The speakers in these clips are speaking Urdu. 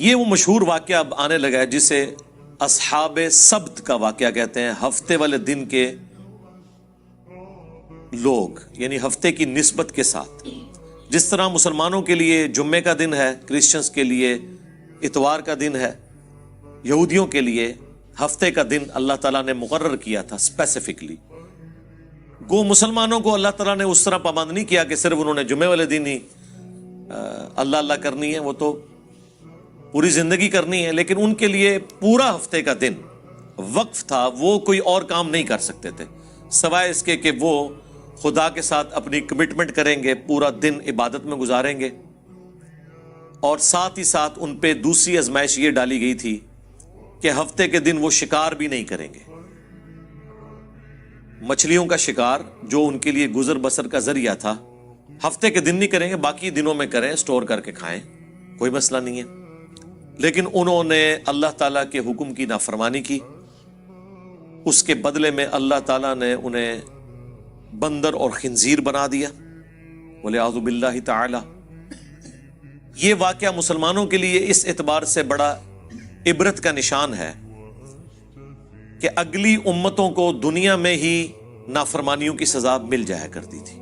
یہ وہ مشہور واقعہ اب آنے لگا ہے جسے اصحاب سبت کا واقعہ کہتے ہیں، ہفتے والے دن کے لوگ، یعنی ہفتے کی نسبت کے ساتھ. جس طرح مسلمانوں کے لیے جمعے کا دن ہے، کرسچنز کے لیے اتوار کا دن ہے، یہودیوں کے لیے ہفتے کا دن اللہ تعالیٰ نے مقرر کیا تھا اسپیسیفکلی. گو مسلمانوں کو اللہ تعالیٰ نے اس طرح پابند نہیں کیا کہ صرف انہوں نے جمعے والے دن ہی اللہ اللہ کرنی ہے، وہ تو پوری زندگی کرنی ہے، لیکن ان کے لیے پورا ہفتے کا دن وقف تھا. وہ کوئی اور کام نہیں کر سکتے تھے سوائے اس کے کہ وہ خدا کے ساتھ اپنی کمٹمنٹ کریں گے، پورا دن عبادت میں گزاریں گے. اور ساتھ ہی ساتھ ان پہ دوسری آزمائش یہ ڈالی گئی تھی کہ ہفتے کے دن وہ شکار بھی نہیں کریں گے. مچھلیوں کا شکار جو ان کے لیے گزر بسر کا ذریعہ تھا، ہفتے کے دن نہیں کریں گے، باقی دنوں میں کریں، سٹور کر کے کھائیں، کوئی مسئلہ نہیں ہے. لیکن انہوں نے اللہ تعالیٰ کے حکم کی نافرمانی کی. اس کے بدلے میں اللہ تعالیٰ نے انہیں بندر اور خنزیر بنا دیا، وَلِعَوْذُ بِاللَّهِ تعالی. یہ واقعہ مسلمانوں کے لیے اس اعتبار سے بڑا عبرت کا نشان ہے کہ اگلی امتوں کو دنیا میں ہی نافرمانیوں کی سزا مل جایا کرتی تھی.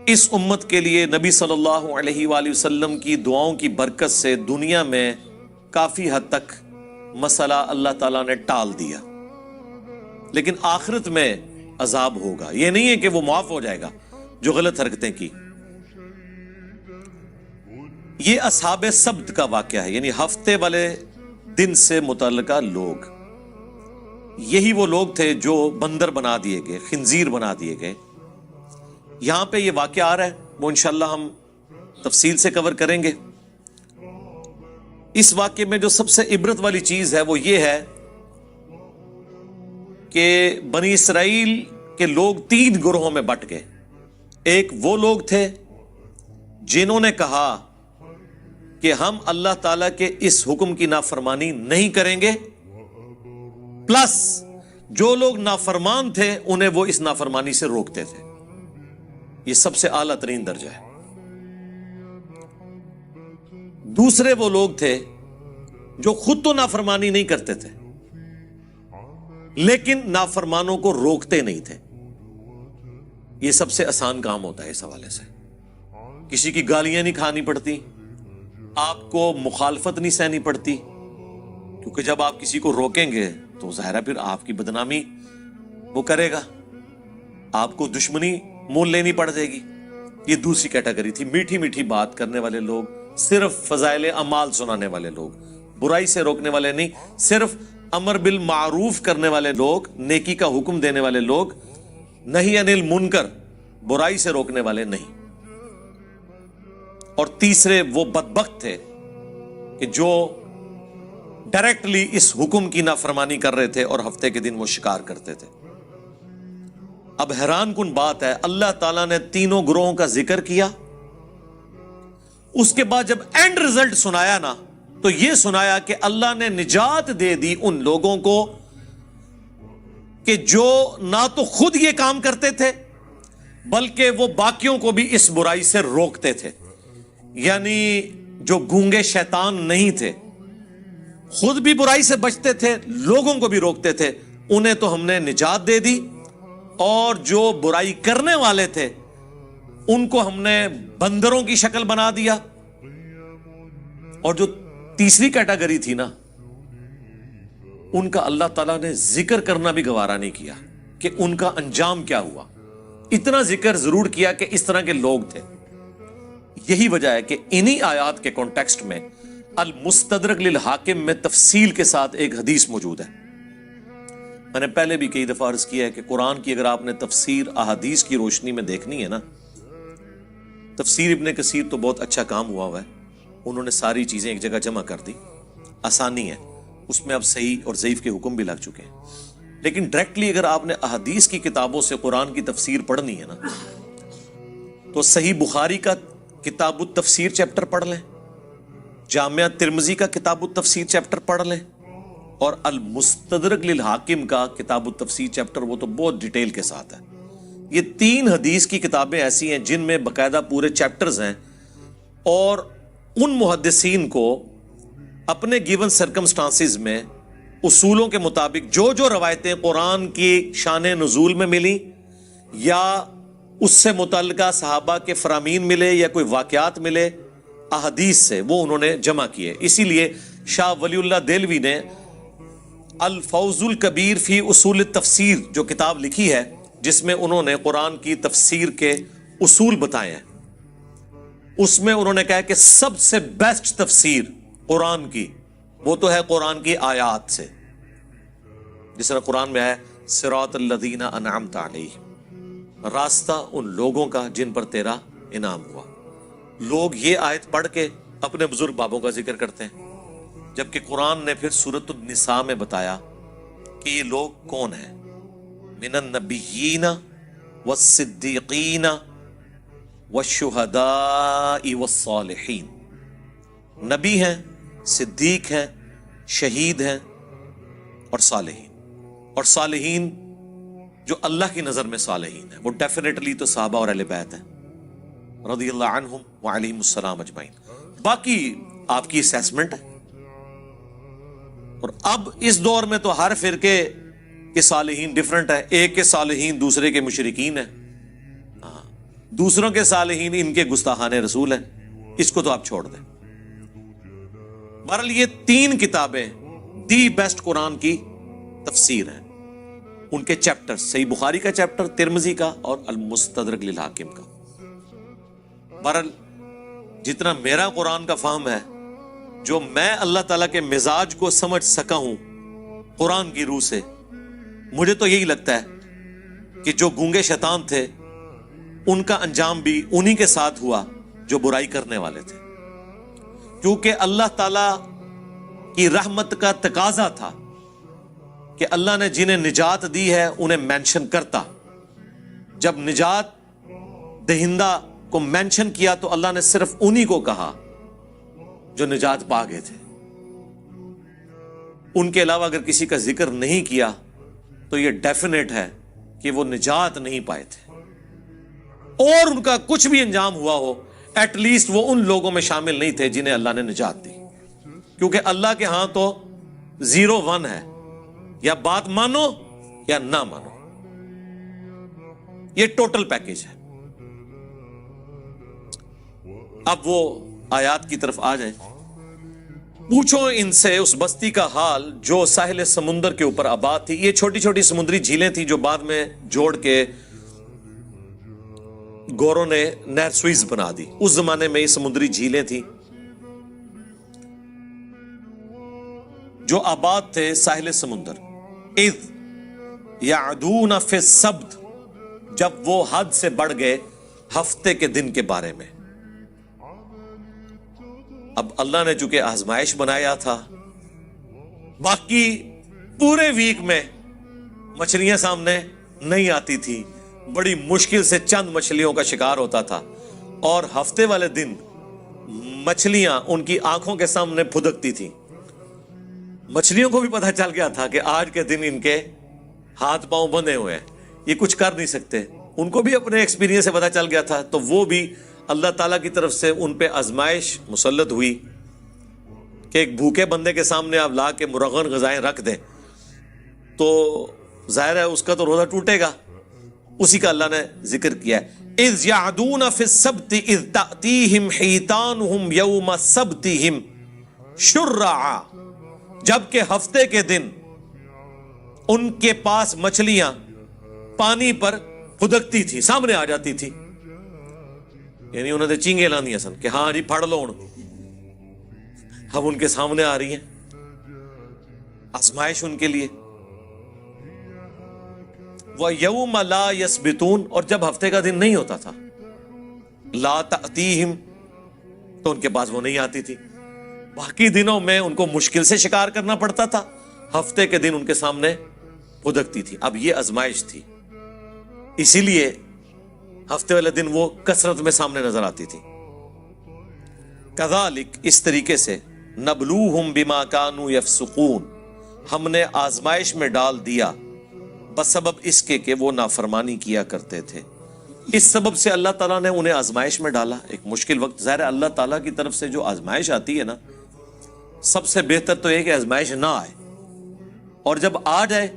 اس امت کے لیے نبی صلی اللہ علیہ وآلہ وسلم کی دعاؤں کی برکت سے دنیا میں کافی حد تک مسئلہ اللہ تعالیٰ نے ٹال دیا. لیکن آخرت میں عذاب ہوگا. یہ نہیں ہے کہ وہ معاف ہو جائے گا جو غلط حرکتیں کی. یہ اصحاب سبت کا واقعہ ہے، یعنی ہفتے والے دن سے متعلقہ لوگ. یہی وہ لوگ تھے جو بندر بنا دیے گئے، خنزیر بنا دیے گئے. یہاں پہ یہ واقعہ آ رہا ہے، وہ انشاءاللہ ہم تفصیل سے کور کریں گے. اس واقعے میں جو سب سے عبرت والی چیز ہے وہ یہ ہے کہ بنی اسرائیل کے لوگ 3 گروہوں میں بٹ گئے. ایک وہ لوگ تھے جنہوں نے کہا کہ ہم اللہ تعالیٰ کے اس حکم کی نافرمانی نہیں کریں گے، پلس جو لوگ نافرمان تھے انہیں وہ اس نافرمانی سے روکتے تھے. یہ سب سے اعلیٰ ترین درجہ ہے. دوسرے وہ لوگ تھے جو خود تو نافرمانی نہیں کرتے تھے لیکن نافرمانوں کو روکتے نہیں تھے. یہ سب سے آسان کام ہوتا ہے اس حوالے سے. کسی کی گالیاں نہیں کھانی پڑتی، آپ کو مخالفت نہیں سہنی پڑتی، کیونکہ جب آپ کسی کو روکیں گے تو ظاہر ہے پھر آپ کی بدنامی وہ کرے گا، آپ کو دشمنی مول لینی پڑ جائے گی. یہ دوسری کیٹیگری تھی، میٹھی میٹھی بات کرنے والے لوگ، صرف فضائل اعمال سنانے والے لوگ، برائی سے روکنے والے نہیں، صرف امر بالمعروف کرنے والے لوگ، نیکی کا حکم دینے والے لوگ، نہی عن المنکر، برائی سے روکنے والے نہیں. اور تیسرے وہ بدبخت تھے کہ جو ڈائریکٹلی اس حکم کی نافرمانی کر رہے تھے اور ہفتے کے دن وہ شکار کرتے تھے. اب حیران کن بات ہے، اللہ تعالیٰ نے تینوں گروہوں کا ذکر کیا، اس کے بعد جب اینڈ رزلٹ سنایا نا تو یہ سنایا کہ اللہ نے نجات دے دی ان لوگوں کو کہ جو نہ تو خود یہ کام کرتے تھے بلکہ وہ باقیوں کو بھی اس برائی سے روکتے تھے. یعنی جو گونگے شیطان نہیں تھے، خود بھی برائی سے بچتے تھے، لوگوں کو بھی روکتے تھے، انہیں تو ہم نے نجات دے دی. اور جو برائی کرنے والے تھے ان کو ہم نے بندروں کی شکل بنا دیا. اور جو تیسری کیٹیگری تھی نا، ان کا اللہ تعالیٰ نے ذکر کرنا بھی گوارا نہیں کیا کہ ان کا انجام کیا ہوا. اتنا ذکر ضرور کیا کہ اس طرح کے لوگ تھے. یہی وجہ ہے کہ انہی آیات کے کانٹیکسٹ میں المستدرک للحاکم میں تفصیل کے ساتھ ایک حدیث موجود ہے. میں نے پہلے بھی کئی دفعہ عرض کیا ہے کہ قرآن کی اگر آپ نے تفسیر احادیث کی روشنی میں دیکھنی ہے نا، تفسیر ابن کثیر تو بہت اچھا کام ہوا ہے، انہوں نے ساری چیزیں ایک جگہ جمع کر دی، آسانی ہے، اس میں اب صحیح اور ضعیف کے حکم بھی لگ چکے ہیں. لیکن ڈائریکٹلی اگر آپ نے احادیث کی کتابوں سے قرآن کی تفسیر پڑھنی ہے نا تو صحیح بخاری کا کتاب التفسیر چیپٹر پڑھ لیں، جامعہ ترمذی کا کتاب التفسیر چیپٹر پڑھ لیں، اور المستدرک للحاکم کا کتاب التفسیر چیپٹر وہ تو بہت ڈیٹیل کے ساتھ ہے. یہ 3 حدیث کی کتابیں ایسی ہیں جن میں باقاعدہ پورے چیپٹرز ہیں، اور ان محدثین کو اپنے گیون سرکمسٹانسز میں اصولوں کے مطابق جو جو روایتیں قرآن کی شان نزول میں ملی یا اس سے متعلقہ صحابہ کے فرامین ملے یا کوئی واقعات ملے احادیث سے، وہ انہوں نے جمع کیے. اسی لیے شاہ ولی اللہ دہلوی نے الفوز الکبیر فی اصول التفسیر جو کتاب لکھی ہے، جس میں انہوں نے قرآن کی تفسیر کے اصول بتائے ہیں، اس میں انہوں نے کہا کہ سب سے بیسٹ تفسیر قرآن کی وہ تو ہے قرآن کی آیات سے، جس طرح قرآن میں ہے صراط الذین انعمت علیہم، راستہ ان لوگوں کا جن پر تیرا انعام ہوا. لوگ یہ آیت پڑھ کے اپنے بزرگ بابوں کا ذکر کرتے ہیں، جبکہ قرآن نے پھر سورۃ النساء میں بتایا کہ یہ لوگ کون ہیں. من النبیین والصدیقین والشہداء والصالحین، نبی ہیں، صدیق ہیں، شہید ہیں اور صالحین. اور صالحین جو اللہ کی نظر میں صالحین ہیں وہ ڈیفینیٹلی تو صحابہ اور اہل بیت ہیں رضی اللہ عنہم وعلیہم السلام اجمعین. باقی آپ کی اسیسمنٹ ہے. اور اب اس دور میں تو ہر فرقے کے صالحین ڈیفرنٹ ہے. ایک کے صالحین دوسرے کے مشرکین ہیں، دوسروں کے صالحین ان کے گستاخان رسول ہیں. اس کو تو آپ چھوڑ دیں. بہرحال یہ 3 کتابیں دی بیسٹ قرآن کی تفسیر ہیں. ان کے چیپٹر، صحیح بخاری کا چیپٹر، ترمذی کا اور المستدرک للحاکم کا. بہرحال جتنا میرا قرآن کا فہم ہے، جو میں اللہ تعالیٰ کے مزاج کو سمجھ سکا ہوں قرآن کی روح سے، مجھے تو یہی لگتا ہے کہ جو گونگے شیطان تھے ان کا انجام بھی انہی کے ساتھ ہوا جو برائی کرنے والے تھے. کیونکہ اللہ تعالیٰ کی رحمت کا تقاضا تھا کہ اللہ نے جنہیں نجات دی ہے انہیں مینشن کرتا. جب نجات دہندہ کو مینشن کیا تو اللہ نے صرف انہی کو کہا جو نجات پا گئے تھے. ان کے علاوہ اگر کسی کا ذکر نہیں کیا تو یہ ڈیفینیٹ ہے کہ وہ نجات نہیں پائے تھے. اور ان کا کچھ بھی انجام ہوا ہو، ایٹ لیسٹ وہ ان لوگوں میں شامل نہیں تھے جنہیں اللہ نے نجات دی. کیونکہ اللہ کے ہاں تو 0-1 ہے، یا بات مانو یا نہ مانو. یہ ٹوٹل پیکج ہے. اب وہ آیات کی طرف آ جائیں. پوچھو ان سے اس بستی کا حال جو ساحل سمندر کے اوپر آباد تھی. یہ چھوٹی چھوٹی سمندری جھیلیں تھیں جو بعد میں جوڑ کے گوروں نے نہر سوئز بنا دی. اس زمانے میں یہ سمندری جھیلیں تھیں جو آباد تھے ساحل سمندر. اذ یعدون فی السبت، جب وہ حد سے بڑھ گئے ہفتے کے دن کے بارے میں. اب اللہ نے چونکہ آزمائش بنایا تھا، باقی پورے ویک میں مچھلیاں سامنے نہیں آتی تھی، بڑی مشکل سے چند مچھلیوں کا شکار ہوتا تھا. اور ہفتے والے دن مچھلیاں ان کی آنکھوں کے سامنے پھدکتی تھیں. مچھلیوں کو بھی پتہ چل گیا تھا کہ آج کے دن ان کے ہاتھ پاؤں بندھے ہوئے ہیں، یہ کچھ کر نہیں سکتے. ان کو بھی اپنے ایکسپیرینس سے پتہ چل گیا تھا. تو وہ بھی اللہ تعالیٰ کی طرف سے ان پہ آزمائش مسلط ہوئی کہ ایک بھوکے بندے کے سامنے آپ لا کے مرغن غذائیں رکھ دیں تو ظاہر ہے اس کا تو روزہ ٹوٹے گا. اسی کا اللہ نے ذکر کیا ہے. اذ یعدون فی السبت اذ تأتیہم حیتانہم یوم سبتہم شرعا، جبکہ ہفتے کے دن ان کے پاس مچھلیاں پانی پر پھدکتی تھی، سامنے آ جاتی تھی. یعنی انہوں نے چینگے لاندیاں سن کہ ہاں جی پھڑ لو. اب ان کے سامنے آ رہی ہیں، آزمائش ان کے لیے. وَيَوْمَ لَا يَسْبِتُونَ، اور جب ہفتے کا دن نہیں ہوتا تھا، لا تأتیہم، تو ان کے پاس وہ نہیں آتی تھی. باقی دنوں میں ان کو مشکل سے شکار کرنا پڑتا تھا، ہفتے کے دن ان کے سامنے پھدکتی تھی. اب یہ آزمائش تھی، اسی لیے ہفتے والے دن وہ کثرت میں سامنے نظر آتی تھی. کذالک، اس طریقے سے، نبلوہم بما کانوا یفسقون، ہم نے آزمائش میں ڈال دیا بسبب اس کے کہ وہ نافرمانی کیا کرتے تھے. اس سبب سے اللہ تعالیٰ نے انہیں آزمائش میں ڈالا. ایک مشکل وقت، ظاہر ہے اللہ تعالیٰ کی طرف سے جو آزمائش آتی ہے نا، سب سے بہتر تو یہ کہ آزمائش نہ آئے، اور جب آ جائے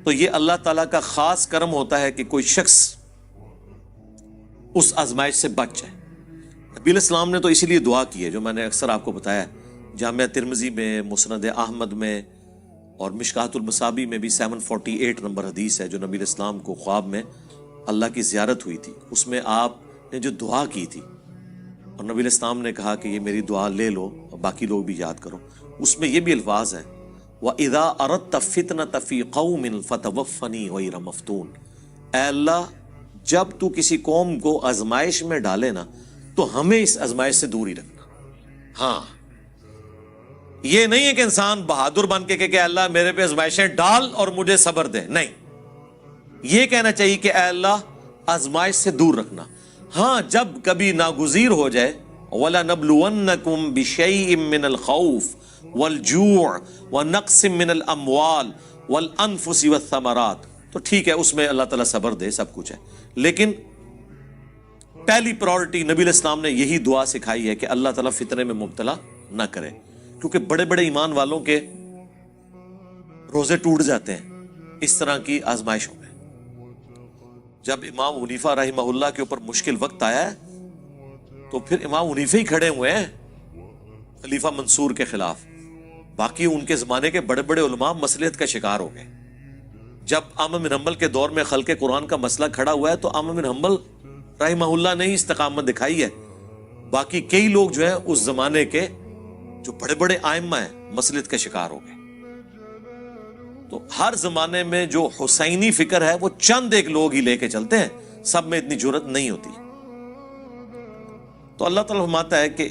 تو یہ اللہ تعالیٰ کا خاص کرم ہوتا ہے کہ کوئی شخص اس آزمائش سے بچ جائے۔ نبی علیہ السلام نے تو اسی لیے دعا کی ہے، جو میں نے اکثر آپ کو بتایا، جامعہ ترمذی میں، مسند احمد میں اور مشکاۃ المصابیح میں بھی 748 نمبر حدیث ہے، جو نبی علیہ السلام کو خواب میں اللہ کی زیارت ہوئی تھی، اس میں آپ نے جو دعا کی تھی اور نبی علیہ السلام نے کہا کہ یہ میری دعا لے لو اور باقی لوگ بھی یاد کرو، اس میں یہ بھی الفاظ ہیں وَإِذَا أَرَدْتَ فِتْنَةَ فِي قَوْمٍ فَتَوَفَّنِي غَيْرَ مَفْتُونٍ، اے اللہ جب تو کسی قوم کو آزمائش میں ڈالے نا تو ہمیں اس آزمائش سے دور ہی رکھنا۔ ہاں، یہ نہیں ہے کہ انسان بہادر بن کے کہ اللہ میرے پہ آزمائشیں ڈال اور مجھے صبر دے، نہیں، یہ کہنا چاہیے کہ اے اللہ آزمائش سے دور رکھنا۔ ہاں، جب کبھی ناگزیر ہو جائے وَلَنَبْلُوَنَّكُمْ بِشَيْءٍ مِّنَ الْخَوْفِ وَالْجُوعِ وَنَقْصٍ مِّنَ الْأَمْوَالِ وَالْأَنفُسِ وَالثَّمَرَاتِ، تو ٹھیک ہے، اس میں اللہ تعالیٰ صبر دے، سب کچھ ہے، لیکن پہلی پرائورٹی نبی علیہ السلام نے یہی دعا سکھائی ہے کہ اللہ تعالیٰ فتنے میں مبتلا نہ کرے، کیونکہ بڑے بڑے ایمان والوں کے روزے ٹوٹ جاتے ہیں اس طرح کی آزمائشوں میں۔ جب امام حنیفہ رحمہ اللہ کے اوپر مشکل وقت آیا ہے تو پھر امام حنیفہ ہی کھڑے ہوئے ہیں خلیفہ منصور کے خلاف، باقی ان کے زمانے کے بڑے بڑے علماء مصلحت کا شکار ہو گئے۔ جب احمد بن حنبل کے دور میں خلق قرآن کا مسئلہ کھڑا ہوا ہے تو احمد بن حنبل رحمہ اللہ نے ہی استقامت دکھائی ہے، باقی کئی لوگ جو ہیں اس زمانے کے جو بڑے بڑے ائمہ ہیں مصلحت کا شکار ہو گئے۔ تو ہر زمانے میں جو حسینی فکر ہے وہ چند ایک لوگ ہی لے کے چلتے ہیں، سب میں اتنی جرت نہیں ہوتی۔ تو اللہ تعالیٰ فرماتا ہے کہ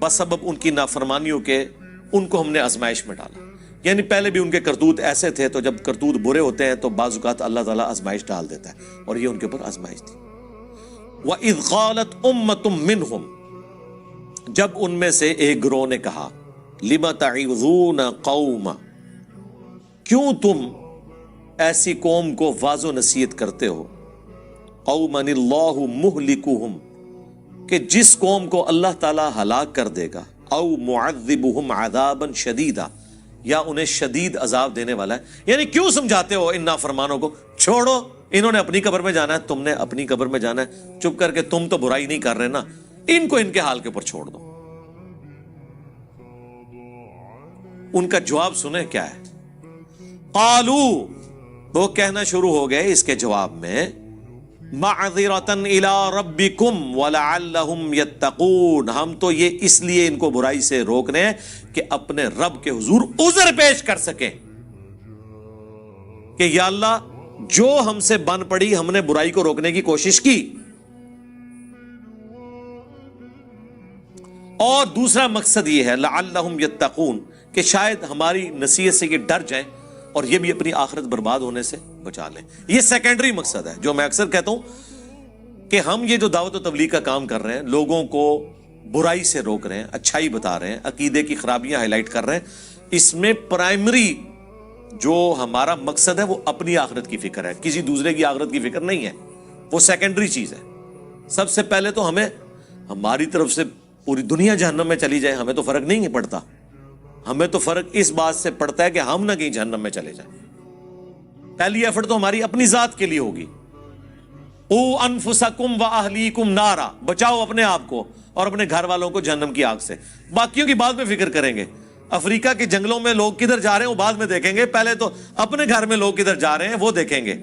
بسبب ان کی نافرمانیوں کے ان کو ہم نے آزمائش میں ڈالا، یعنی پہلے بھی ان کے کرتوت ایسے تھے، تو جب کرتوت برے ہوتے ہیں تو بعض اوقات اللہ تعالیٰ آزمائش ڈال دیتا ہے، اور یہ ان کے اوپر آزمائش تھی۔ وَإِذْ قَالَتْ أُمَّةٌ مِّنْهُمْ، جب ان میں سے ایک گروہ نے کہا لِمَ تَعِظُونَ قَوْمًا، کیوں تم ایسی قوم کو واعظ و نصیحت کرتے ہو، قَوْمًا اللَّهُ مُهْلِكُهُمْ، کہ جس قوم کو اللہ تعالیٰ ہلاک کر دے گا، او معذبهم عذابا شدیدا، یا انہیں شدید عذاب دینے والا ہے۔ یعنی کیوں سمجھاتے ہو ان نافرمانوں کو، چھوڑو، انہوں نے اپنی قبر میں جانا ہے، تم نے اپنی قبر میں جانا ہے، چپ کر کے تم تو برائی نہیں کر رہے نا، ان کو ان کے حال کے اوپر چھوڑ دو۔ ان کا جواب سنیں کیا ہے، قالو، وہ کہنا شروع ہو گئے اس کے جواب میں، معذرتن الی ربکم ولعلہم یتقون، ہم تو یہ اس لیے ان کو برائی سے روکنے ہیں کہ اپنے رب کے حضور عذر پیش کر سکیں کہ یا اللہ جو ہم سے بن پڑی، ہم نے برائی کو روکنے کی کوشش کی، اور دوسرا مقصد یہ ہے لعلہم یتقون، کہ شاید ہماری نصیحت سے یہ ڈر جائیں اور یہ بھی اپنی آخرت برباد ہونے سے بچا لیں۔ یہ سیکنڈری مقصد ہے، جو میں اکثر کہتا ہوں کہ ہم یہ جو دعوت و تبلیغ کا کام کر رہے ہیں، لوگوں کو برائی سے روک رہے ہیں، اچھائی بتا رہے ہیں، عقیدے کی خرابیاں ہائی لائٹ کر رہے ہیں، اس میں پرائمری جو ہمارا مقصد ہے وہ اپنی آخرت کی فکر ہے، کسی دوسرے کی آخرت کی فکر نہیں ہے، وہ سیکنڈری چیز ہے۔ سب سے پہلے تو ہمیں ہماری طرف سے پوری دنیا جہنم میں چلی جائے ہمیں تو فرق نہیں پڑتا، ہمیں تو فرق اس بات سے پڑتا ہے کہ ہم نہ کہیں جہنم میں چلے جائیں۔ پہلی ایفرٹ تو ہماری اپنی ذات کے لیے ہوگی، او انفسکم واہلیکم نارا، بچاؤ اپنے آپ کو اور اپنے گھر والوں کو جہنم کی آگ سے، باقیوں کی بعد میں فکر کریں گے۔ افریقہ کے جنگلوں میں لوگ کدھر جا رہے ہیں وہ بعد میں دیکھیں گے، پہلے تو اپنے گھر میں لوگ کدھر جا رہے ہیں وہ دیکھیں گے۔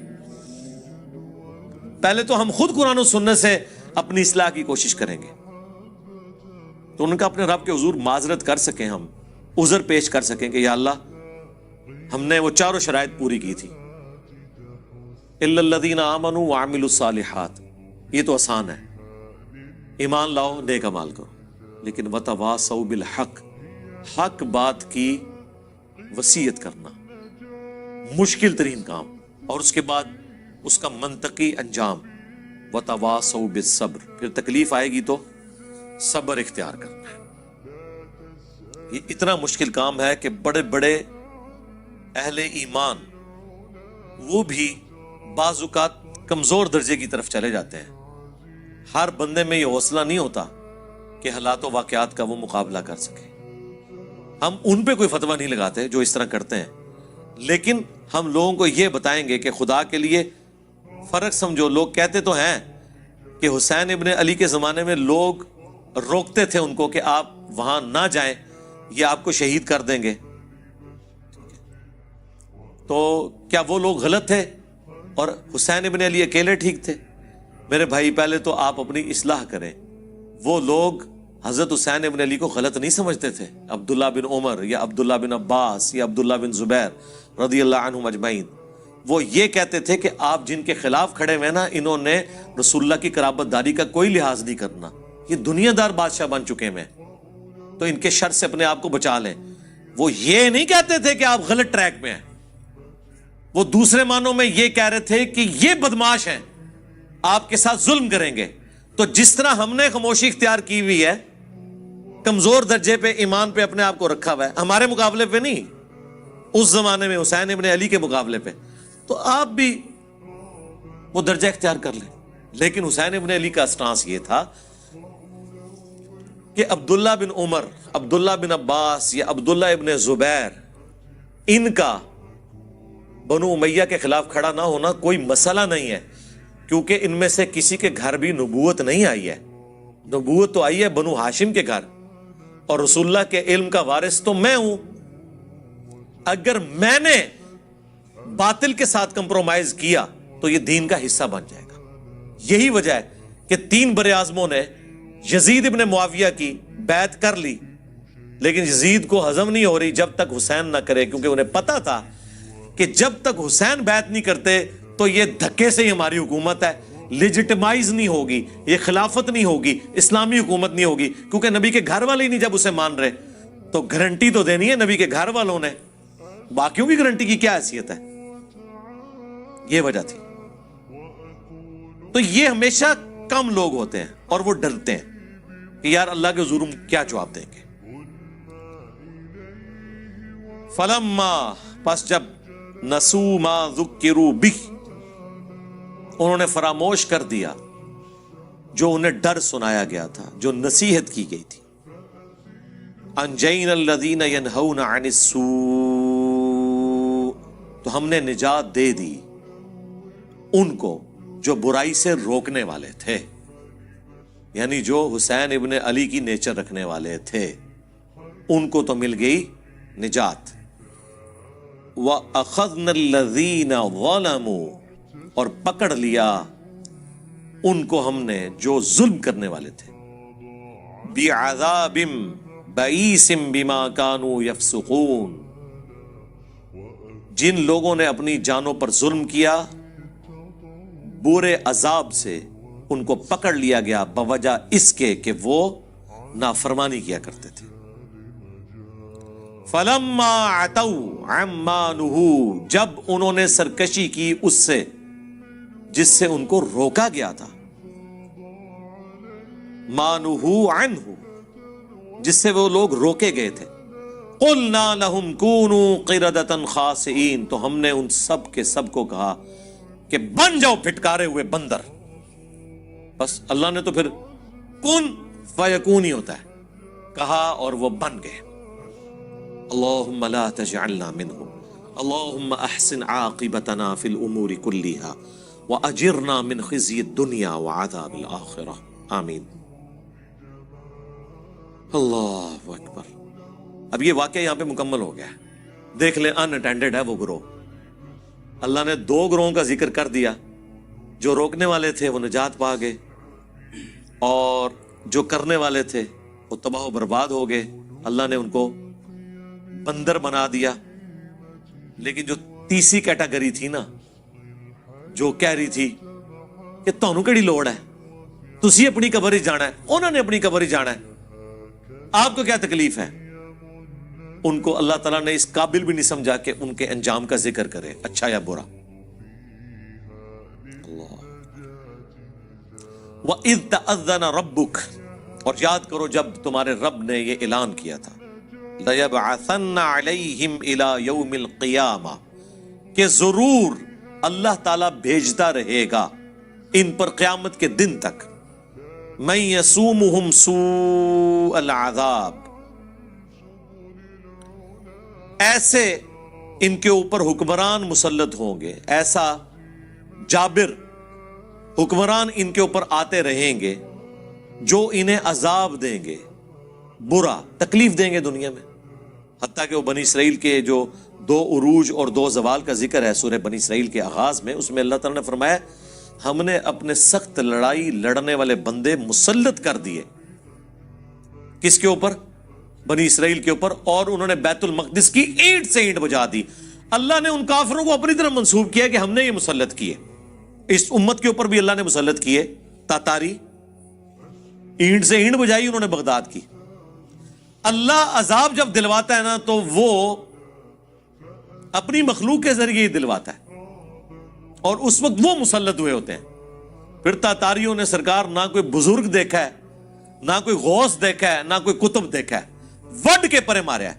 پہلے تو ہم خود قرآن و سنت سے اپنی اصلاح کی کوشش کریں گے، تو ان کا اپنے رب کے حضور معذرت کر سکیں، ہم عذر پیش کر سکیں کہ یا اللہ ہم نے وہ چاروں شرائط پوری کی تھی، الا الذین آمنوا وعملوا الصالحات، یہ تو آسان ہے، ایمان لاؤ نیک اعمال کرو، لیکن وتواصوا بالحق، حق بات کی وصیت کرنا مشکل ترین کام، اور اس کے بعد اس کا منطقی انجام، وتواصوا بالصبر، پھر تکلیف آئے گی تو صبر اختیار کرنا ہے۔ یہ اتنا مشکل کام ہے کہ بڑے بڑے اہل ایمان وہ بھی بعض اوقات کمزور درجے کی طرف چلے جاتے ہیں۔ ہر بندے میں یہ حوصلہ نہیں ہوتا کہ حالات و واقعات کا وہ مقابلہ کر سکے. ہم ان پہ کوئی فتویٰ نہیں لگاتے جو اس طرح کرتے ہیں، لیکن ہم لوگوں کو یہ بتائیں گے کہ خدا کے لیے فرق سمجھو. لوگ کہتے تو ہیں کہ حسین ابن علی کے زمانے میں لوگ روکتے تھے ان کو کہ آپ وہاں نہ جائیں، یہ آپ کو شہید کر دیں گے. تو کیا وہ لوگ غلط تھے اور حسین ابن علی اکیلے ٹھیک تھے؟ میرے بھائی پہلے تو آپ اپنی اصلاح کریں. وہ لوگ حضرت حسین ابن علی کو غلط نہیں سمجھتے تھے. عبداللہ بن عمر یا عبداللہ بن عباس یا عبداللہ بن زبیر رضی اللہ عنہم اجمعین، وہ یہ کہتے تھے کہ آپ جن کے خلاف کھڑے ہوئے نا، انہوں نے رسول اللہ کی قرابت داری کا کوئی لحاظ نہیں کرنا، یہ دنیا دار بادشاہ بن چکے ہیں، تو ان کے شر سے اپنے آپ کو بچا لیں. وہ یہ نہیں کہتے تھے کہ آپ غلط ٹریک پہ ہیں. وہ دوسرے معنوں میں یہ کہہ رہے تھے کہ یہ بدماش ہیں، آپ کے ساتھ ظلم کریں گے. تو جس طرح ہم نے خاموشی اختیار کی ہوئی ہے، کمزور درجے پہ ایمان پہ اپنے آپ کو رکھا ہوا ہے، ہمارے مقابلے پہ نہیں، اس زمانے میں حسین ابن علی کے مقابلے پہ، تو آپ بھی وہ درجہ اختیار کر لیں. لیکن حسین ابن علی کا اسٹانس یہ تھا کہ عبداللہ بن عمر، عبداللہ بن عباس یا عبداللہ ابن زبیر، ان کا بنو امیہ کے خلاف کھڑا نہ ہونا کوئی مسئلہ نہیں ہے، کیونکہ ان میں سے کسی کے گھر بھی نبوت نہیں آئی ہے. نبوت تو آئی ہے بنو ہاشم کے گھر، اور رسول اللہ کے علم کا وارث تو میں ہوں. اگر میں نے باطل کے ساتھ کمپرومائز کیا تو یہ دین کا حصہ بن جائے گا. یہی وجہ ہے کہ 3 براعظموں نے یزید ابن معاویہ کی بیعت کر لی، لیکن یزید کو ہضم نہیں ہو رہی جب تک حسین نہ کرے، کیونکہ انہیں پتا تھا کہ جب تک حسین بیعت نہیں کرتے تو یہ دھکے سے ہی ہماری حکومت ہے، لیجٹمائز نہیں ہوگی، یہ خلافت نہیں ہوگی، اسلامی حکومت نہیں ہوگی، کیونکہ نبی کے گھر والے ہی نہیں جب اسے مان رہے. تو گارنٹی تو دینی ہے نبی کے گھر والوں نے، باقیوں کی گارنٹی کی کیا حیثیت ہے؟ یہ وجہ تھی. تو یہ ہمیشہ کم لوگ ہوتے ہیں اور وہ ڈرتے ہیں کہ یار اللہ کے حضور کیا جواب دیں گے. فلما، پس جب نسو ما ذکروا بہ، انہوں نے فراموش کر دیا جو انہیں ڈر سنایا گیا تھا، جو نصیحت کی گئی تھی. انجینا الذین ینہون عن السوء، تو ہم نے نجات دے دی ان کو جو برائی سے روکنے والے تھے، یعنی جو حسین ابن علی کی نیچر رکھنے والے تھے، ان کو تو مل گئی نجات. وَأَخَذْنَا الَّذِينَ ظَلَمُوا، اور پکڑ لیا ان کو ہم نے جو ظلم کرنے والے تھے، بِعَذَابٍ بَئِيسٍ بِمَا كَانُوا يَفْسُقُونَ، جن لوگوں نے اپنی جانوں پر ظلم کیا، برے عذاب سے ان کو پکڑ لیا گیا بوجہ اس کے کہ وہ نافرمانی کیا کرتے تھے. فَلَمَّا عَتَوْا عَمَّا نُهُوا، جب انہوں نے سرکشی کی اس سے جس سے ان کو روکا گیا تھا، مَا نُهُوا عَنْهُ، جس سے وہ لوگ روکے گئے تھے، قُلْنَا لَهُمْ كُونُوا قِرَدَةً خَاسِئِينَ، تو ہم نے ان سب کے سب کو کہا کہ بن جاؤ پھٹکارے ہوئے بندر. بس اللہ نے تو پھر کن فیکون ہی ہوتا ہے، کہا اور وہ بن گئے. اللہم لا تجعلنا منہم، اللہم احسن عاقبتنا فی الامور کلیہا واجرنا من خزی الدنیا وعذاب الاخرہ، آمین. اللہ اکبر. اب یہ واقعہ یہاں پہ مکمل ہو گیا ہے. دیکھ لیں ان اٹینڈڈ ہے وہ گروہ. اللہ نے 2 گروہوں کا ذکر کر دیا. جو روکنے والے تھے وہ نجات پا گئے، اور جو کرنے والے تھے وہ تباہ و برباد ہو گئے. اللہ نے ان کو بندر بنا دیا. لیکن جو تیسری کیٹاگری تھی نا، جو کہہ رہی تھی کہ تانوں کیڑی لوڑ ہے، تسی اپنی قبر ہی جانا ہے، انہوں نے اپنی قبر ہی جانا ہے، آپ کو کیا تکلیف ہے، ان کو اللہ تعالیٰ نے اس قابل بھی نہیں سمجھا کہ ان کے انجام کا ذکر کرے، اچھا یا برا. وَإِذْ تَأَذَّنَ رَبُّكَ، اور یاد کرو جب تمہارے رب نے یہ اعلان کیا تھا، لَيَبْعَثَنَّ عَلَيْهِمْ إِلَى يَوْمِ الْقِيَامَةِ، کہ ضرور اللہ تعالیٰ بھیجتا رہے گا ان پر قیامت کے دن تک، من یسومہم سوء العذاب، ایسے ان کے اوپر حکمران مسلط ہوں گے، ایسا جابر حکمران ان کے اوپر آتے رہیں گے جو انہیں عذاب دیں گے، برا تکلیف دیں گے دنیا میں۔ حتیٰ کہ وہ بنی اسرائیل کے جو 2 عروج اور 2 زوال کا ذکر ہے سورہ بنی اسرائیل کے آغاز میں، اس میں اللہ تعالیٰ نے فرمایا ہم نے اپنے سخت لڑائی لڑنے والے بندے مسلط کر دیے۔ کس کے اوپر؟ بنی اسرائیل کے اوپر، اور انہوں نے بیت المقدس کی اینٹ سے اینٹ بجا دی۔ اللہ نے ان کافروں کو اپنی طرف منسوب کیا کہ ہم نے یہ مسلط کیے۔ اس امت کے اوپر بھی اللہ نے مسلط کیے تاتاری، اینٹ سے اینٹ بجائی انہوں نے بغداد کی۔ اللہ عذاب جب دلواتا ہے نا تو وہ اپنی مخلوق کے ذریعے ہی دلواتا ہے، اور اس وقت وہ مسلط ہوئے ہوتے ہیں۔ پھر تاتاریوں نے سرکار نہ کوئی بزرگ دیکھا ہے، نہ کوئی غوث دیکھا ہے، نہ کوئی کتب دیکھا ہے، وڈ کے پرے ماریا ہے۔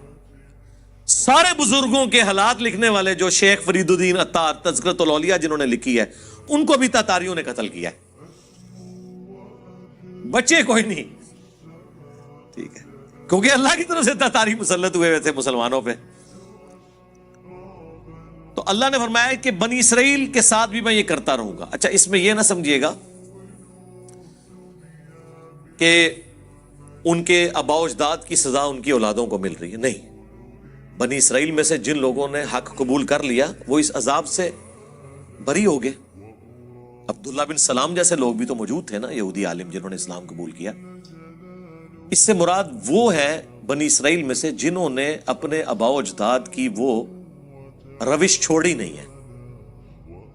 سارے بزرگوں کے حالات لکھنے والے جو شیخ فرید الدین عطار تذکرۃ الاولیاء جنہوں نے لکھی ہے، ان کو بھی تاتاریوں نے قتل کیا ہے، بچے کوئی نہیں، ٹھیک ہے، کیونکہ اللہ کی طرف سے تاتاری مسلط ہوئے تھے مسلمانوں پہ۔ تو اللہ نے فرمایا کہ بنی اسرائیل کے ساتھ بھی میں یہ کرتا رہوں گا۔ اچھا، اس میں یہ نہ سمجھیے گا کہ ان کے آباء و اجداد کی سزا ان کی اولادوں کو مل رہی ہے، نہیں۔ بنی اسرائیل میں سے جن لوگوں نے حق قبول کر لیا وہ اس عذاب سے بری ہو گئے۔ عبداللہ بن سلام جیسے لوگ بھی تو موجود تھے نا، یہودی عالم جنہوں نے اسلام قبول کیا۔ اس سے مراد وہ ہے بنی اسرائیل میں سے جنہوں نے اپنے آباء و اجداد کی وہ روش چھوڑی نہیں ہے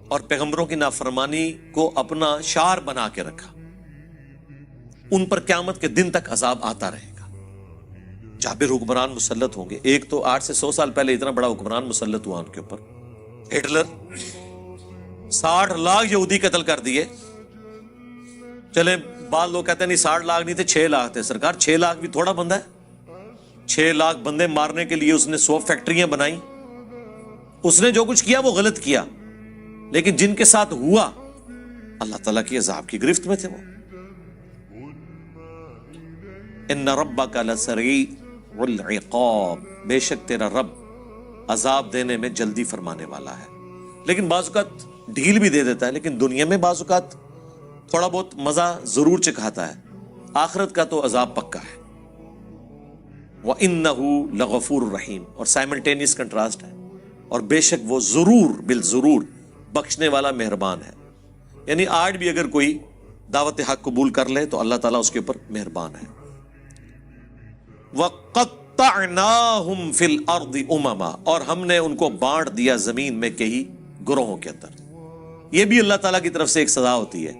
اور پیغمبروں کی نافرمانی کو اپنا شعار بنا کے رکھا۔ ان پر قیامت کے دن تک عذاب آتا رہے گا۔ جابر حکمران مسلط ہوں گے۔ ایک تو 8 سے 100 سال پہلے اتنا بڑا حکمران مسلط ہوا ان کے اوپر، ہٹلر، 60 لاکھ یہودی قتل کر دیے۔ چلے بعض لوگ کہتے ہیں نہیں 60 لاکھ نہیں تھے، 6 لاکھ تھے۔ سرکار 6 لاکھ بھی تھوڑا بندہ ہے؟ 6 لاکھ بندے مارنے کے لیے اس نے 100 فیکٹریاں بنائی۔ اس نے جو کچھ کیا وہ غلط کیا، لیکن جن کے ساتھ ہوا اللہ تعالیٰ کی عذاب کی گرفت میں تھے وہ۔ ان ربک لسریع العقاب، بے شک تیرا رب عذاب دینے میں جلدی فرمانے والا ہے، لیکن بعض اوقات ڈھیل بھی دے دیتا ہے، لیکن دنیا میں بعض اوقات تھوڑا بہت مزہ ضرور چکھاتا ہے۔ آخرت کا تو عذاب پکا ہے۔ وَإِنَّهُ لَغَفُورٌ رَحِيمٌ، اور سائملٹینیس کنٹراسٹ ہے، اور بے شک وہ ضرور بالضرور بخشنے والا مہربان ہے۔ یعنی آج بھی اگر کوئی دعوت حق قبول کر لے تو اللہ تعالیٰ اس کے اوپر مہربان ہے۔ وَقَطَّعْنَاهُمْ فِي الْأَرْضِ أُمَمًا، اور ہم نے ان کو بانٹ دیا زمین میں کئی گروہوں کے اندر۔ یہ بھی اللہ تعالیٰ کی طرف سے ایک سزا ہوتی ہے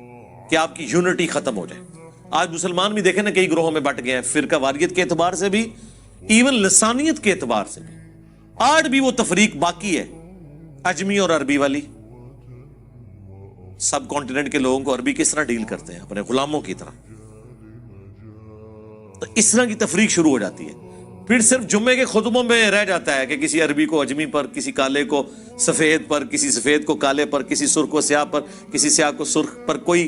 کہ آپ کی یونٹی ختم ہو جائے۔ آج مسلمان بھی دیکھیں نا کئی گروہوں میں بٹ گئے ہیں، فرقہ واریت کے اعتبار سے بھی، ایون لسانیت کے اعتبار سے بھی آج بھی وہ تفریق باقی ہے، اجمی اور عربی والی۔ سب کانٹیننٹ کے لوگوں کو عربی کس طرح ڈیل کرتے ہیں؟ اپنے غلاموں کی طرح۔ تو اس طرح کی تفریق شروع ہو جاتی ہے، پھر صرف جمعے کے خطبوں میں رہ جاتا ہے کہ کسی عربی کو اجمی پر، کسی کالے کو سفید پر، کسی سفید کو کالے پر، کسی سرخ کو سیاہ پر، کسی سیاہ کو سرخ پر۔ کوئی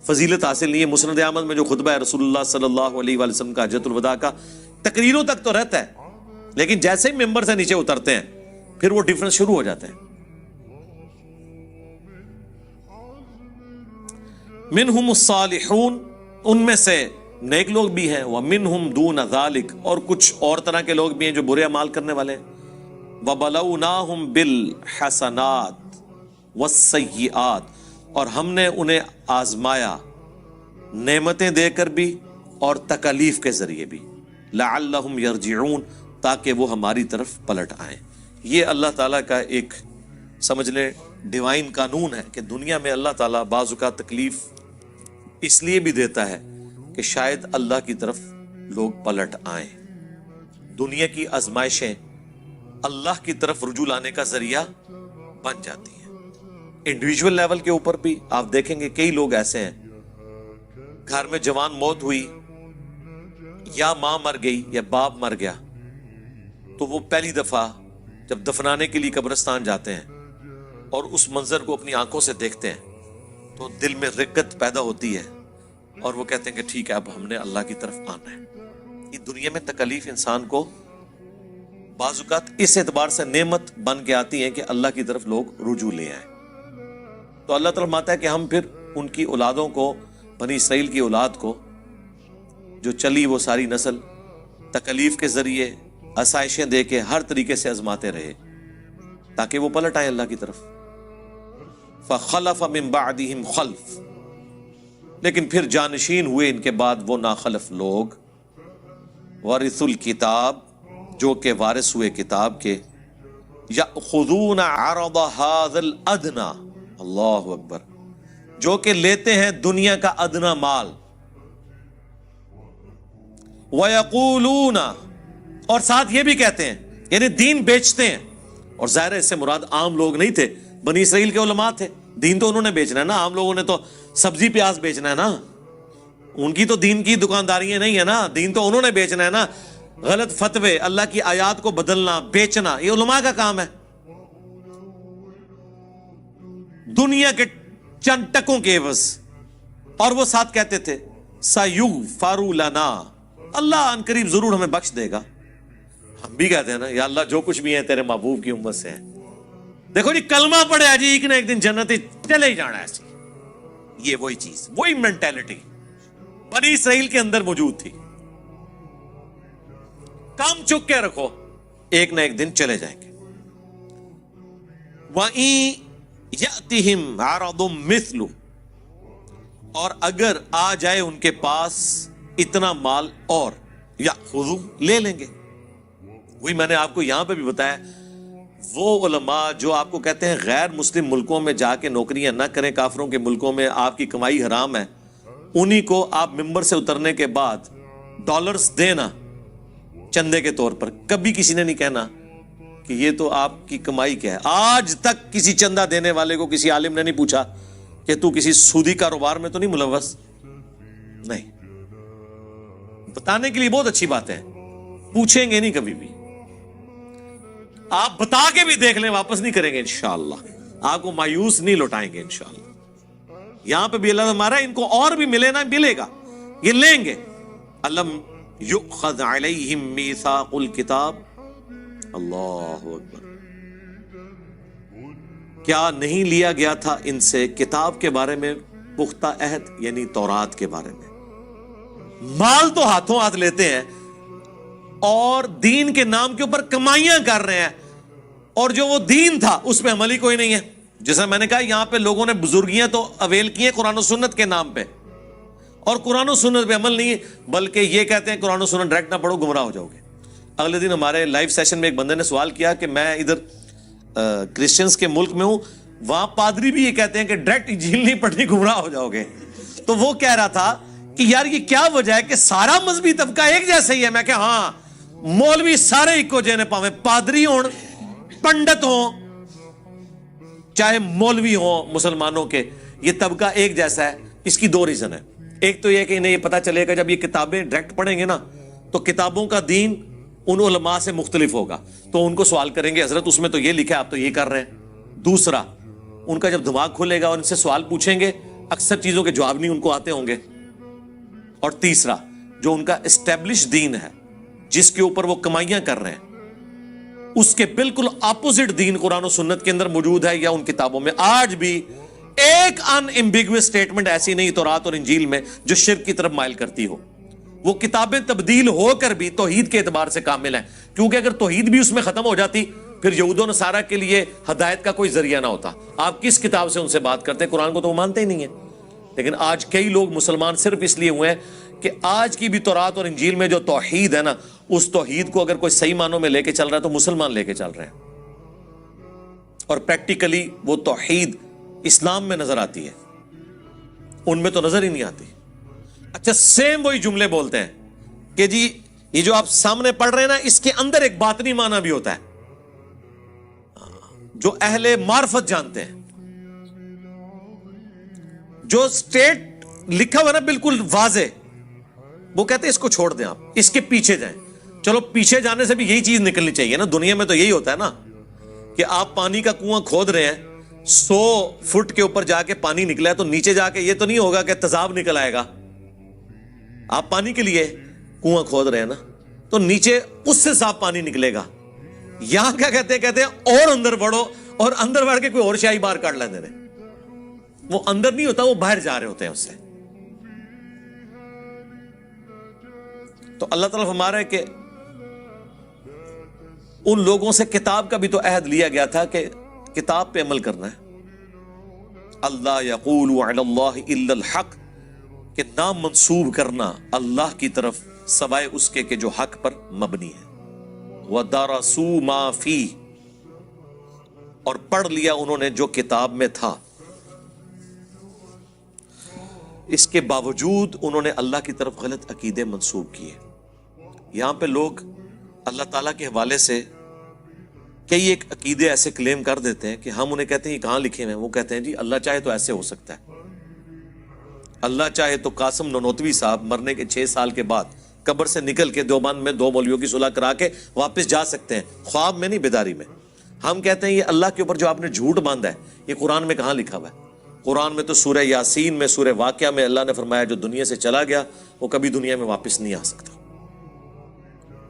فضیلت حاصل نہیں ہے۔ مسند احمد میں جو خطبہ ہے رسول اللہ صلی اللہ علیہ وآلہ وسلم کا حجۃ الوداع کا، تقریروں تک تو رہتا ہے، لیکن جیسے ہی ممبر سے نیچے اترتے ہیں پھر وہ ڈیفرنس شروع ہو جاتے ہیں۔ منہم الصالحون، ان میں سے نیک لوگ بھی ہیں، ومنہم دون ذالک، اور کچھ اور طرح کے لوگ بھی ہیں جو برے اعمال کرنے والے ہیں۔ وبلوناہم بالحسنات والسیئات، اور ہم نے انہیں آزمایا نعمتیں دے کر بھی اور تکالیف کے ذریعے بھی، لعلہم یرجعون، تاکہ وہ ہماری طرف پلٹ آئیں۔ یہ اللہ تعالیٰ کا ایک سمجھ لیں ڈیوائن قانون ہے کہ دنیا میں اللہ تعالیٰ بعض اوقات تکلیف اس لیے بھی دیتا ہے کہ شاید اللہ کی طرف لوگ پلٹ آئیں۔ دنیا کی آزمائشیں اللہ کی طرف رجوع لانے کا ذریعہ بن جاتی ہیں۔ انڈیویجول لیول کے اوپر بھی آپ دیکھیں گے کئی لوگ ایسے ہیں، گھر میں جوان موت ہوئی، یا ماں مر گئی یا باپ مر گیا، تو وہ پہلی دفعہ جب دفنانے کے لیے قبرستان جاتے ہیں اور اس منظر کو اپنی آنکھوں سے دیکھتے ہیں تو دل میں رقت پیدا ہوتی ہے اور وہ کہتے ہیں کہ ٹھیک ہے اب ہم نے اللہ کی طرف آنا ہے. یہ دنیا میں تکلیف انسان کو بعض اوقات اس اعتبار سے نعمت بن کے آتی ہیں کہ اللہ کی طرف لوگ رجوع لے آئیں. تو اللہ تعالیٰ فرماتا ہے کہ ہم پھر ان کی اولادوں کو، بنی اسرائیل کی اولاد کو جو چلی وہ ساری نسل تکلیف کے ذریعے آسائشیں دے کے ہر طریقے سے آزماتے رہے تاکہ وہ پلٹ آئیں اللہ کی طرف. فخلف من بعدہم خلف، لیکن پھر جانشین ہوئے ان کے بعد وہ ناخلف لوگ، ورثوا الکتاب، جو کہ وارث ہوئے کتاب کے، یأخذون عرض ھذا الادنی، اللہ اکبر، جو کہ لیتے ہیں دنیا کا ادنا مال، وَيَقُولُونَ، اور ساتھ یہ بھی کہتے ہیں، یعنی دین بیچتے ہیں. اور ظاہر ہے اس سے مراد عام لوگ نہیں تھے، بنی اسرائیل کے علماء تھے. دین تو انہوں نے بیچنا ہے نا، عام لوگوں نے تو سبزی پیاز بیچنا ہے نا، ان کی تو دین کی دکانداریاں نہیں ہے نا، دین تو انہوں نے بیچنا ہے نا. غلط فتوے، اللہ کی آیات کو بدلنا، بیچنا، یہ علماء کا کام ہے. دنیا کے چند ٹکوں کے عوض. اور وہ ساتھ کہتے تھے سَيُغْفَرُ لَنَا، اللہ ان قریب ضرور ہمیں بخش دے گا. ہم بھی کہتے ہیں نا یا اللہ جو کچھ بھی ہے تیرے محبوب کی امت سے ہے. دیکھو جی کلمہ پڑھے جی ایک نہ ایک دن جنت چلے ہی جانا ہے. ایسی یہ وہی چیز، وہی مینٹیلٹی بنی اسرائیل کے اندر موجود تھی. کام چک کے رکھو، ایک نہ ایک دن چلے جائیں گے. وَإِن یأتہم عرض مثلہ، اور اگر آ جائے ان کے پاس اتنا مال اور، یأخذوا، لے لیں گے. وہی میں نے آپ کو یہاں پہ بھی بتایا، وہ علماء جو آپ کو کہتے ہیں غیر مسلم ملکوں میں جا کے نوکریاں نہ کریں، کافروں کے ملکوں میں آپ کی کمائی حرام ہے، انہی کو آپ ممبر سے اترنے کے بعد ڈالرز دینا چندے کے طور پر. کبھی کسی نے نہیں کہنا کہ یہ تو آپ کی کمائی کیا ہے. آج تک کسی چندہ دینے والے کو کسی عالم نے نہیں پوچھا کہ تو کسی سودی کاروبار میں تو نہیں ملوث. نہیں، بتانے کے لیے بہت اچھی بات ہے، پوچھیں گے نہیں کبھی بھی. آپ بتا کے بھی دیکھ لیں، واپس نہیں کریں گے انشاءاللہ، آپ کو مایوس نہیں لوٹائیں گے انشاءاللہ. یہاں پہ بھی اللہ ہمارا ان کو اور بھی ملے نہ ملے گا، یہ لیں گے. الم یؤخذ علیہم میثاق الکتاب، اللہ اکبر، کیا نہیں لیا گیا تھا ان سے کتاب کے بارے میں پختہ عہد، یعنی تورات کے بارے میں. مال تو ہاتھوں ہاتھ لیتے ہیں اور دین کے نام کے اوپر کمائیاں کر رہے ہیں، اور جو وہ دین تھا اس پہ عمل ہی کوئی نہیں ہے. جیسا میں نے کہا یہاں پہ لوگوں نے بزرگیاں تو اویل کی ہیں قرآن و سنت کے نام پہ، اور قرآن و سنت پہ عمل نہیں ہے، بلکہ یہ کہتے ہیں قرآن و سنت ڈائریکٹ نہ پڑھو گمراہ ہو جاؤ گے. اگلے دن ہمارے لائیو سیشن میں ایک بندے نے سوال کیا کہ میں ادھر کرسچنز کے ملک میں ہوں، وہاں پادری بھی یہ کہتے ہیں کہ ڈائریکٹ انجیل نہیں پڑھنی گمراہ ہو جاؤ گے. تو وہ کہہ رہا تھا کہ یار یہ کیا وجہ ہے کہ سارا مذہبی طبقہ ایک جیسا ہی ہے. میں کہ ہاں، مولوی سارے ایکو جینے پاویں، پادری ہون، پنڈت ہوں، چاہے مولوی ہوں مسلمانوں کے، یہ طبقہ ایک جیسا ہے. اس کی دو ریزن ہے. ایک تو یہ کہ انہیں یہ پتا چلے گا جب یہ کتابیں ڈائریکٹ پڑھیں گے نا تو کتابوں کا دین ان علماء سے مختلف ہوگا، تو ان کو سوال کریں گے حضرت اس میں تو یہ لکھا ہے آپ تو یہ کر رہے ہیں. دوسرا، ان کا جب دماغ کھلے گا اور ان سے سوال پوچھیں گے اکثر چیزوں کے جواب نہیں ان کو آتے ہوں گے. اور تیسرا، جو ان کا اسٹیبلش دین ہے جس کے اوپر وہ کمائیاں کر رہے ہیں، اس کے بالکل اپوزٹ دین قرآن و سنت کے اندر موجود ہے یا ان کتابوں میں. آج بھی ایک ان ایمبیگوس سٹیٹمنٹ ایسی نہیں تورات اور انجیل میں جو شرک کی طرف مائل کرتی ہو. وہ کتابیں تبدیل ہو کر بھی توحید کے اعتبار سے کامل ہیں، کیونکہ اگر توحید بھی اس میں ختم ہو جاتی پھر یہود و نصارہ کے لیے ہدایت کا کوئی ذریعہ نہ ہوتا. آپ کس کتاب سے ان سے بات کرتے؟ قرآن کو تو وہ مانتے ہی نہیں ہیں. لیکن آج کئی لوگ مسلمان صرف اس لیے ہوئے ہیں کہ آج کی بھی تورات اور انجیل میں جو توحید ہے نا، اس توحید کو اگر کوئی صحیح معنوں میں لے کے چل رہا ہے تو مسلمان لے کے چل رہے ہیں، اور پریکٹیکلی وہ توحید اسلام میں نظر آتی ہے، ان میں تو نظر ہی نہیں آتی. اچھا، سیم وہی جملے بولتے ہیں کہ جی یہ جو آپ سامنے پڑھ رہے ہیں نا اس کے اندر ایک باطنی معنی بھی ہوتا ہے جو اہل معرفت جانتے ہیں. جو اسٹیٹ لکھا ہوا نا بالکل واضح، وہ کہتے ہیں اس کو چھوڑ دیں، آپ اس کے پیچھے جائیں. چلو پیچھے جانے سے بھی یہی چیز نکلنی چاہیے نا، دنیا میں تو یہی ہوتا ہے نا کہ آپ پانی کا کنواں کھود رہے ہیں، 100 فٹ کے اوپر جا کے پانی نکلا ہے تو نیچے جا کے یہ تو نہیں ہوگا کہ تیزاب نکل آئے گا. آپ پانی کے لیے کنواں کھود رہے ہیں نا, تو نیچے اس سے صاف پانی نکلے گا. یہاں کیا کہتے ہیں اور اندر بڑھو, اور اندر بڑھ کے کوئی اور شاہی باہر کاٹ لیندے رہے. وہ اندر نہیں ہوتا, وہ باہر جا رہے ہوتے ہیں اس سے. تو اللہ تعالیٰ فرما رہا ہے کہ ان لوگوں سے کتاب کا بھی تو عہد لیا گیا تھا کہ کتاب پہ عمل کرنا ہے. اللہ یقول علی اللہ الا الحق, کہ نام منسوب کرنا اللہ کی طرف سوائے اس کے کہ جو حق پر مبنی ہے. وَدَرَسُوا مَا فِيهِ, اور پڑھ لیا انہوں نے جو کتاب میں تھا. اس کے باوجود انہوں نے اللہ کی طرف غلط عقیدے منسوب کیے. یہاں پہ لوگ اللہ تعالیٰ کے حوالے سے کئی ایک عقیدے ایسے کلیم کر دیتے ہیں کہ ہم انہیں کہتے ہیں یہ کہاں لکھے ہوئے ہیں. وہ کہتے ہیں جی اللہ چاہے تو ایسے ہو سکتا ہے, اللہ چاہے تو قاسم ننوتوی صاحب مرنے کے 6 سال کے بعد قبر سے نکل کے دیوبند میں 2 مولویوں کی صلح کرا کے واپس جا سکتے ہیں, خواب میں نہیں بیداری میں. ہم کہتے ہیں یہ اللہ کے اوپر جو آپ نے جھوٹ باندھا ہے یہ قرآن میں کہاں لکھا ہوا ہے؟ قرآن میں تو سورہ یاسین میں, سورہ واقعہ میں اللہ نے فرمایا جو دنیا سے چلا گیا وہ کبھی دنیا میں واپس نہیں آ سکتا.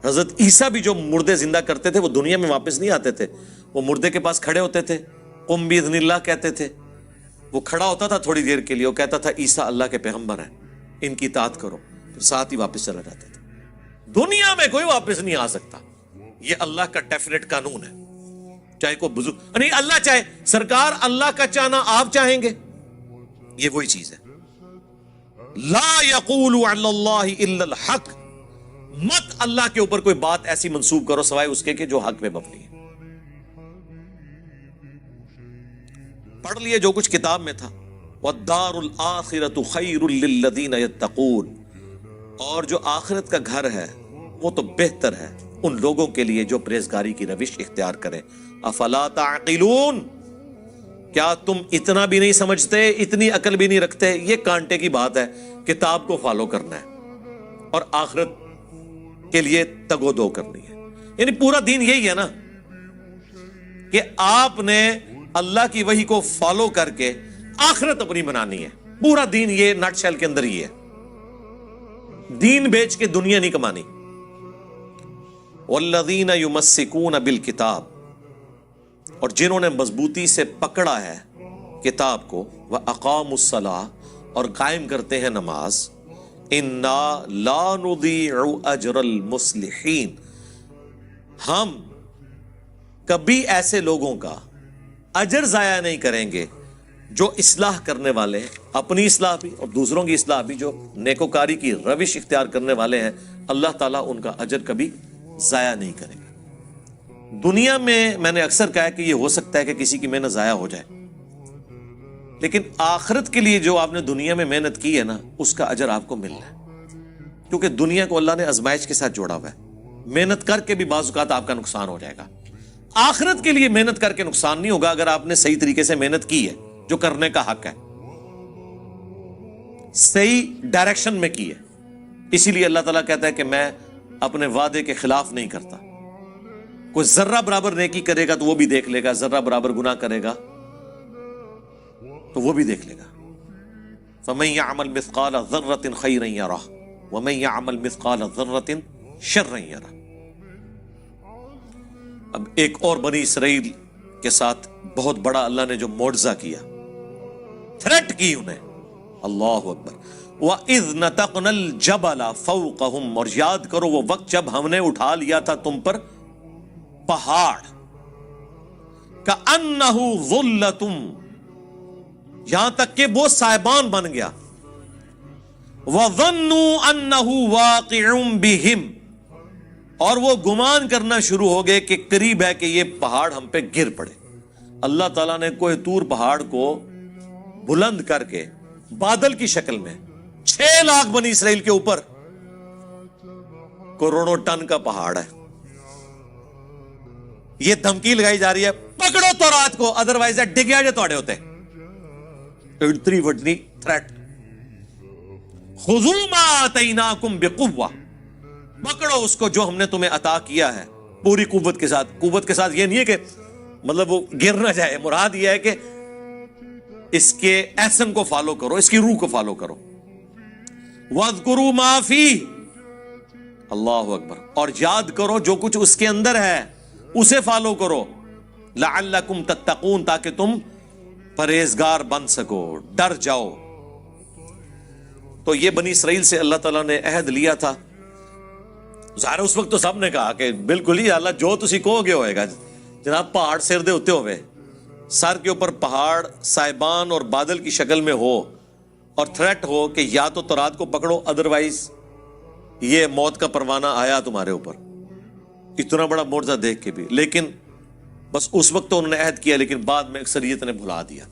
حضرت عیسیٰ بھی جو مردے زندہ کرتے تھے وہ دنیا میں واپس نہیں آتے تھے. وہ مردے کے پاس کھڑے ہوتے تھے, قم باذن اللہ کہتے تھے. وہ کھڑا ہوتا تھا تھوڑی دیر کے لیے, وہ کہتا تھا عیسیٰ اللہ کے پیغمبر ہیں, ان کی اطاعت کرو, پھر ساتھ ہی واپس چلا جاتا تھا. دنیا میں کوئی واپس نہیں آ سکتا. یہ اللہ کا ڈیفینیٹ قانون ہے. چاہے کوئی بزرگ نہیں, اللہ چاہے, سرکار اللہ کا چاہنا آپ چاہیں گے, یہ وہی چیز ہے. لا یقول علی اللہ الا الحق, مت اللہ کے اوپر کوئی بات ایسی منسوب کرو سوائے اس کے کہ جو حق پہ مبنی ہے. پڑھ لیے جو کچھ کتاب میں تھا. والدار الآخرۃ خیر للذین یتقون, اور جو آخرت کا گھر ہے وہ تو بہتر ہے ان لوگوں کے لیے جو پرہیزگاری کی روش اختیار کریں. افلا تعقلون, کیا تم اتنا بھی نہیں سمجھتے, اتنی عقل بھی نہیں رکھتے؟ یہ کانٹے کی بات ہے, کتاب کو فالو کرنا ہے اور آخرت کے لیے تگ و دو کرنی ہے. یعنی پورا دین یہی ہے نا کہ آپ نے اللہ کی وحی کو فالو کر کے آخرت اپنی بنانی ہے. پورا دین یہ نٹ شیل کے اندر ہی ہے. دین بیچ کے دنیا نہیں کمانی. والذین یمسکون بالکتاب, اور جنہوں نے مضبوطی سے پکڑا ہے کتاب کو, وَأَقَامُوا الصَّلَاةَ, اور قائم کرتے ہیں نماز, اِنَّا لَا نُضِيعُ أَجْرَ الْمُصْلِحِينَ, ہم کبھی ایسے لوگوں کا اجر ضائع نہیں کریں گے جو اصلاح کرنے والے ہیں, اپنی اصلاح بھی اور دوسروں کی اصلاح بھی, جو نیکوکاری کی روش اختیار کرنے والے ہیں, اللہ تعالیٰ ان کا اجر کبھی ضائع نہیں کرے گا. دنیا میں نے اکثر کہا ہے کہ یہ ہو سکتا ہے کہ کسی کی محنت ضائع ہو جائے, لیکن آخرت کے لیے جو آپ نے دنیا میں محنت کی ہے نا, اس کا اجر آپ کو ملنا ہے. کیونکہ دنیا کو اللہ نے آزمائش کے ساتھ جوڑا ہوا ہے. محنت کر کے بھی بعض اوقات آپ کا نقصان ہو جائے گا. آخرت کے لیے محنت کر کے نقصان نہیں ہوگا اگر آپ نے صحیح طریقے سے محنت کی ہے, جو کرنے کا حق ہے, صحیح ڈائریکشن میں کی ہے. اسی لیے اللہ تعالیٰ کہتا ہے کہ میں اپنے وعدے کے خلاف نہیں کرتا. کوئی ذرہ برابر نیکی کرے گا تو وہ بھی دیکھ لے گا, ذرہ برابر گناہ کرے گا تو وہ بھی دیکھ لے گا. فَمَن يَعْمَلْ مِثْقَالَ ذَرَّةٍ خَيْرًا يَرَهُ وَمَن يَعْمَلْ مِثْقَالَ ذَرَّةٍ شَرًّا يَرَهُ. اب ایک اور بنی اسرائیل کے ساتھ بہت بڑا اللہ نے جو معجزہ کیا, تھریٹ کی انہیں, اللہ اکبر. وَإِذْ نَتَقْنَا الْجَبَلَ فَوْقَهُمْ, اور یاد کرو وہ وقت جب ہم نے اٹھا لیا تھا تم پر پہاڑ, كَأَنَّهُ ظُلَّةٌ, یہاں تک کہ وہ صاحبان بن گیا. وَظَنُّوا أَنَّهُ وَاقِعٌ بِهِمْ, اور وہ گمان کرنا شروع ہو گئے کہ قریب ہے کہ یہ پہاڑ ہم پہ گر پڑے. اللہ تعالیٰ نے کوہ طور پہاڑ کو بلند کر کے بادل کی شکل میں 6 لاکھ بنی اسرائیل کے اوپر, کروڑوں ٹن کا پہاڑ ہے, یہ دھمکی لگائی جا رہی ہے پکڑو تورات کو, ادروائز ڈگیا جو توڑے ہوتے. اتنی وڈنی تھریٹ. خذوا ما آتیناکم بقوہ, پکڑو اس کو جو ہم نے تمہیں عطا کیا ہے پوری قوت کے ساتھ. قوت کے ساتھ یہ نہیں ہے کہ مطلب وہ گر نہ جائے, مراد یہ ہے کہ اس کے ایسن کو فالو کرو, اس کی روح کو فالو کرو. وَاذْكُرُوا مَا فِيهِ، اللہ اکبر، اور یاد کرو جو کچھ اس کے اندر ہے اسے فالو کرو، لعلکم تتقون، تاکہ تم پرہیزگار بن سکو، ڈر جاؤ۔ تو یہ بنی اسرائیل سے اللہ تعالیٰ نے عہد لیا تھا۔ ظاہر اس وقت تو سب نے کہا کہ بالکل ہی اللہ جو تسی کہو گے ہوئے گا۔ جناب پہاڑ سر دے ہوتے ہوئے، سر کے اوپر پہاڑ سائبان اور بادل کی شکل میں ہو، اور تھریٹ ہو کہ یا تو تورات کو پکڑو ادروائز یہ موت کا پروانہ آیا تمہارے اوپر، اتنا بڑا معجزہ دیکھ کے بھی، لیکن بس اس وقت تو انہوں نے عہد کیا، لیکن بعد میں اکثریت نے بھلا دیا۔